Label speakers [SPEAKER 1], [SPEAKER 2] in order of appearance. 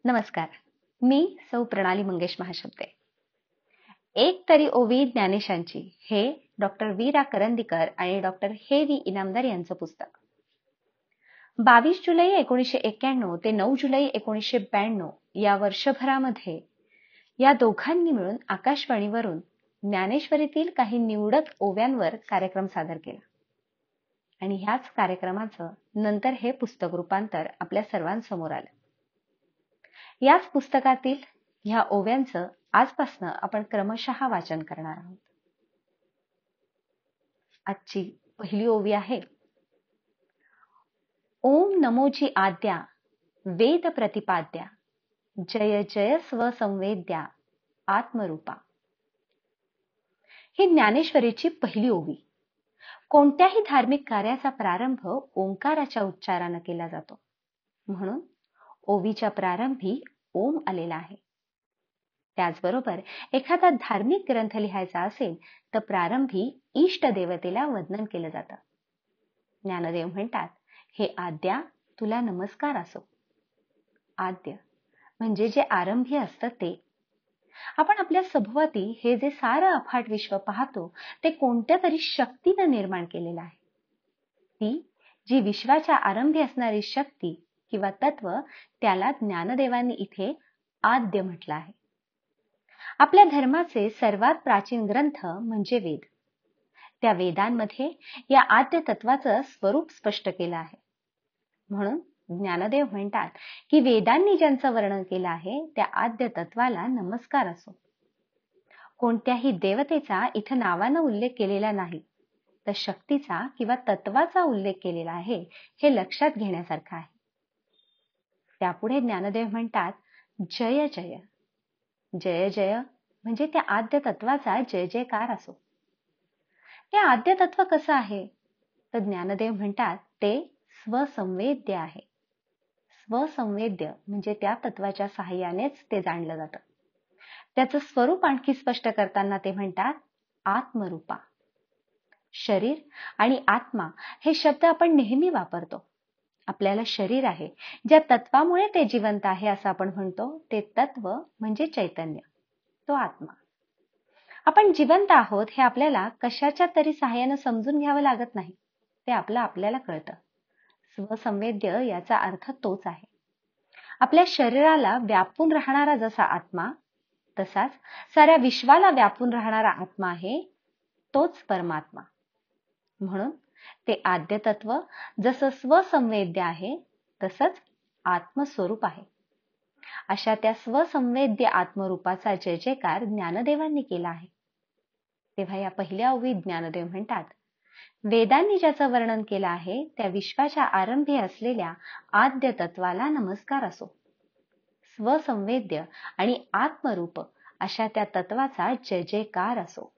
[SPEAKER 1] नमस्कार. मी सौ प्रणाली मंगेश महाशब्दे. एक तरी ओवी ज्ञानेशांची हे डॉक्टर वीरा करंदीकर आणि डॉक्टर हे व्ही इनामदार यांचं पुस्तक. 22 जुलै 1991 ते 9 जुलै 1992 या वर्षभरामध्ये या दोघांनी मिळून आकाशवाणीवरून ज्ञानेश्वरीतील काही निवडक ओव्यांवर कार्यक्रम सादर केला आणि ह्याच कार्यक्रमाचं नंतर हे पुस्तक रूपांतर आपल्या सर्वांसमोर आलं. याच पुस्तकातील ह्या ओव्यांचं आजपासनं आपण क्रमशः वाचन करणार आहोत. आजची पहिली ओवी आहे. ओम नमोची आद्या वेद प्रतिपाद्या जय जय स्वसंवेद्या आत्मरूपा. ही ज्ञानेश्वरीची पहिली ओवी. कोणत्याही धार्मिक कार्याचा प्रारंभ ओंकाराच्या उच्चारानं केला जातो, म्हणून ओवीच्या प्रारंभी ओम आलेला आहे. त्याचबरोबर एखादा धार्मिक ग्रंथ लिहायचा असेल तर प्रारंभी इष्ट देवतेला वंदन केलं जातं. ज्ञानदेव म्हणतात, हे आद्या तुला नमस्कार असो. आद्य म्हणजे जे आरंभी असतं ते. आपण आपल्या सभोवती हे जे सारं अफाट विश्व पाहतो ते कोणत्या तरी शक्तीनं निर्माण केलेलं आहे. ती जी विश्वाच्या आरंभी असणारी शक्ती किंवा तत्व, त्याला ज्ञानदेवांनी इथे आद्य म्हटलं आहे. आपल्या धर्माचे सर्वात प्राचीन ग्रंथ म्हणजे वेद. त्या वेदांमध्ये या आद्य तत्वाचं स्वरूप स्पष्ट केलं आहे. म्हणून ज्ञानदेव म्हणतात की वेदांनी ज्यांचं वर्णन केलं आहे त्या आद्य तत्वाला नमस्कार असो. कोणत्याही देवतेचा इथं नावानं उल्लेख केलेला नाही, तर शक्तीचा किंवा तत्वाचा उल्लेख केलेला आहे, हे लक्षात घेण्यासारखं आहे. त्यापुढे ज्ञानदेव म्हणतात, जय जय. जय जय म्हणजे त्या आद्य तत्वाचा जय जयकार असो. ते आद्य तत्व कसं आहे तर ज्ञानदेव म्हणतात ते स्वसंवेद्य आहे. स्वसंवेद्य म्हणजे त्या तत्वाच्या सहाय्यानेच ते जाणलं जातं. त्याचं स्वरूप आणखी स्पष्ट करताना ते म्हणतात आत्मरूपा. शरीर आणि आत्मा हे शब्द आपण नेहमी वापरतो. आपल्याला शरीर आहे, ज्या तत्वामुळे ते जिवंत आहे असं आपण म्हणतो, ते तत्व म्हणजे चैतन्य, तो आत्मा. आपण जिवंत आहोत हे आपल्याला कशाच्या तरी सहाय्यानं समजून घ्यावं लागत नाही, ते आपल्याला कळतं. स्वसंवेद्य याचा अर्थ तोच आहे. आपल्या शरीराला व्यापून राहणारा जसा आत्मा, तसाच साऱ्या विश्वाला व्यापून राहणारा आत्मा आहे, तोच परमात्मा. म्हणून ते आद्य तत्व जसं स्वसंवेद्य आहे तसंच आत्मस्वरूप आहे. अशा त्या स्वसंवेद्य आत्मरूपाचा जय जयकार ज्ञानदेवांनी केला आहे. तेव्हा या पहिल्या ओवीत ज्ञानदेव म्हणतात, वेदांनी ज्याचं वर्णन केलं आहे त्या विश्वाच्या आरंभी असलेल्या आद्य तत्वाला नमस्कार असो. स्वसंवेद्य आणि आत्मरूप अशा त्या तत्वाचा जय जयकार असो.